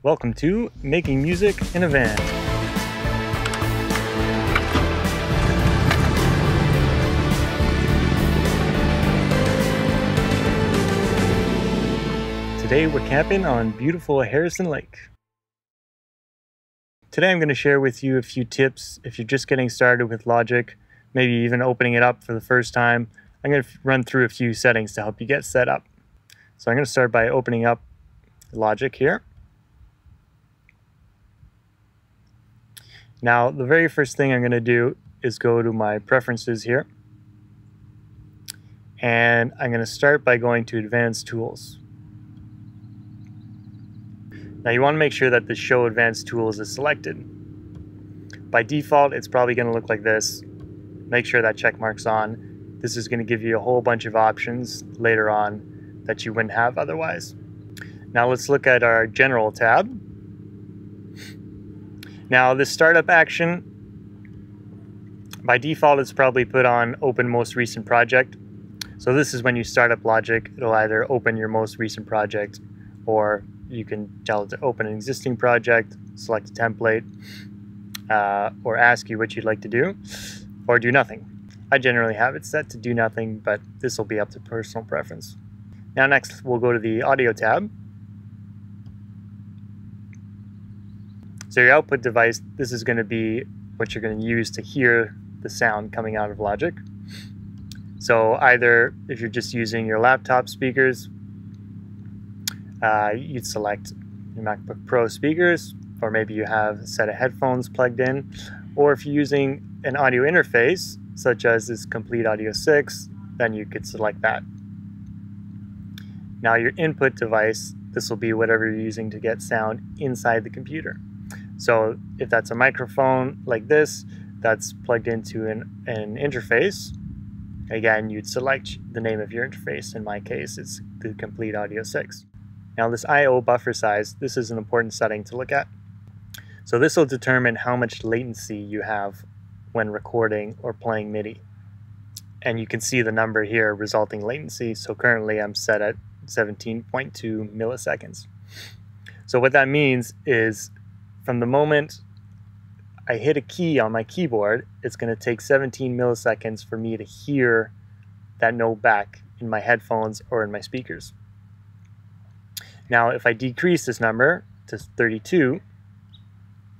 Welcome to Making Music in a Van. Today we're camping on beautiful Harrison Lake. Today I'm going to share with you a few tips if you're just getting started with Logic, maybe even opening it up for the first time. I'm going to run through a few settings to help you get set up. So I'm going to start by opening up Logic here. Now, the very first thing I'm going to do is go to my preferences here. And I'm going to start by going to Advanced Tools. Now, you want to make sure that the Show Advanced Tools is selected. By default, it's probably going to look like this. Make sure that check mark's on. This is going to give you a whole bunch of options later on that you wouldn't have otherwise. Now, let's look at our General tab. Now, this startup action, by default, it's probably put on Open Most Recent Project. So this is when you start up Logic, it'll either open your most recent project, or you can tell it to open an existing project, select a template, or ask you what you'd like to do, or do nothing. I generally have it set to do nothing, but this will be up to personal preference. Now next, we'll go to the Audio tab. So your output device, this is going to be what you're going to use to hear the sound coming out of Logic. So either if you're just using your laptop speakers, you'd select your MacBook Pro speakers, or maybe you have a set of headphones plugged in. Or if you're using an audio interface, such as this Complete Audio 6, then you could select that. Now your input device, this will be whatever you're using to get sound inside the computer. So if that's a microphone like this, that's plugged into an interface, again, you'd select the name of your interface. In my case, it's the Complete Audio 6. Now this I/O buffer size, this is an important setting to look at. So this will determine how much latency you have when recording or playing MIDI. And you can see the number here, resulting latency. So currently I'm set at 17.2 milliseconds. So what that means is from the moment I hit a key on my keyboard, it's going to take 17 milliseconds for me to hear that note back in my headphones or in my speakers. Now, if I decrease this number to 32,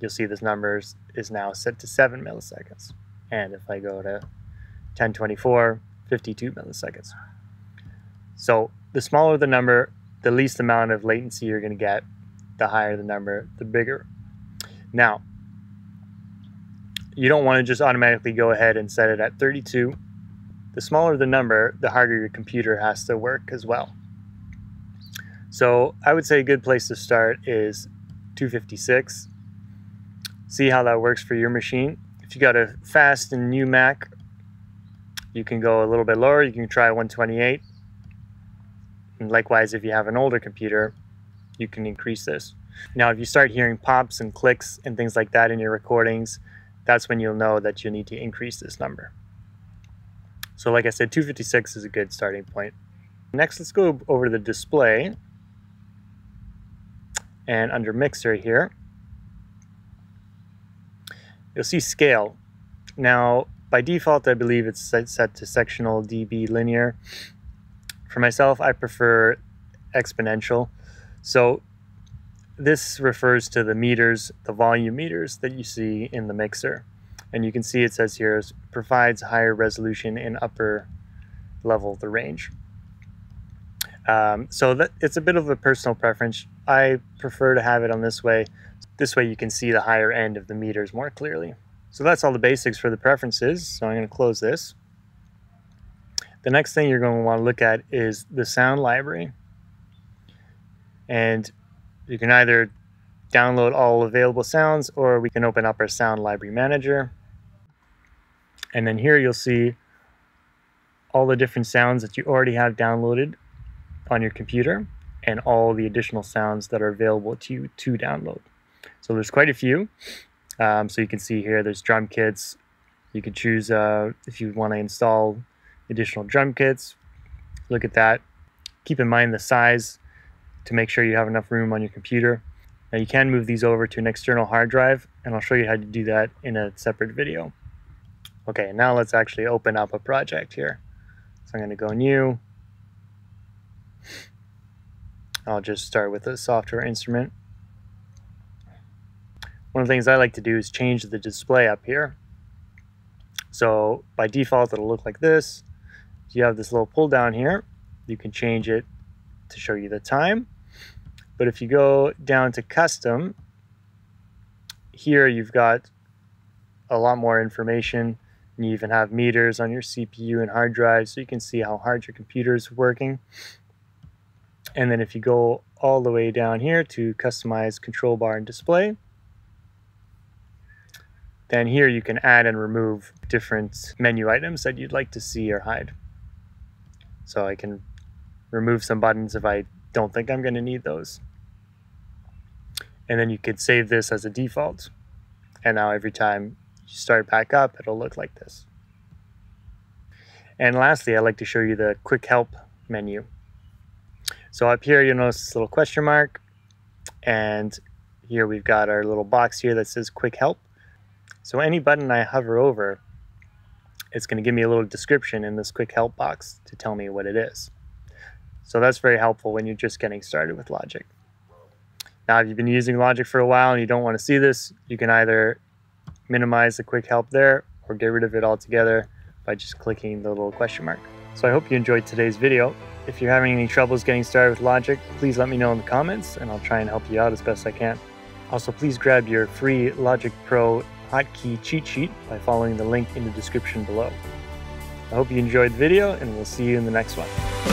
you'll see this number is now set to 7 milliseconds. And if I go to 1024, 52 milliseconds. So the smaller the number, the least amount of latency you're going to get. The higher the number, the bigger. Now, you don't want to just automatically go ahead and set it at 32. The smaller the number, the harder your computer has to work as well. So I would say a good place to start is 256. See how that works for your machine. If you got a fast and new Mac, you can go a little bit lower. You can try 128. And likewise, if you have an older computer, you can increase this. Now, if you start hearing pops and clicks and things like that in your recordings, that's when you'll know that you need to increase this number. So like I said, 256 is a good starting point. Next, let's go over to the display. And under Mixer here, you'll see Scale. Now, by default, I believe it's set to sectional dB linear. For myself, I prefer exponential. So this refers to the meters, the volume meters that you see in the mixer. And you can see it says here, provides higher resolution in upper level of the range. So that it's a bit of a personal preference. I prefer to have it on this way. This way you can see the higher end of the meters more clearly. So that's all the basics for the preferences. So I'm going to close this. The next thing you're going to want to look at is the sound library. And you can either download all available sounds, or we can open up our sound library manager. And then here you'll see all the different sounds that you already have downloaded on your computer and all the additional sounds that are available to you to download. So there's quite a few. So you can see here there's drum kits. You can choose if you want to install additional drum kits. Look at that. Keep in mind the size to make sure you have enough room on your computer. Now you can move these over to an external hard drive, and I'll show you how to do that in a separate video. Okay, now let's actually open up a project here. So I'm going to go New. I'll just start with a software instrument. One of the things I like to do is change the display up here. So by default, it'll look like this. You have this little pull down here. You can change it to show you the time. But if you go down to custom, here you've got a lot more information. And you even have meters on your CPU and hard drive, so you can see how hard your computer is working. And then if you go all the way down here to customize control bar and display, then here you can add and remove different menu items that you'd like to see or hide. So I can remove some buttons if I don't think I'm going to need those. And then you could save this as a default. And now every time you start back up, it'll look like this. And lastly, I'd like to show you the quick help menu. So up here, you'll notice this little question mark. And here we've got our little box here that says quick help. So any button I hover over, it's going to give me a little description in this quick help box to tell me what it is. So that's very helpful when you're just getting started with Logic. Now, if you've been using Logic for a while and you don't want to see this, you can either minimize the quick help there or get rid of it altogether by just clicking the little question mark. So I hope you enjoyed today's video. If you're having any troubles getting started with Logic, please let me know in the comments and I'll try and help you out as best I can. Also, please grab your free Logic Pro hotkey cheat sheet by following the link in the description below. I hope you enjoyed the video and we'll see you in the next one.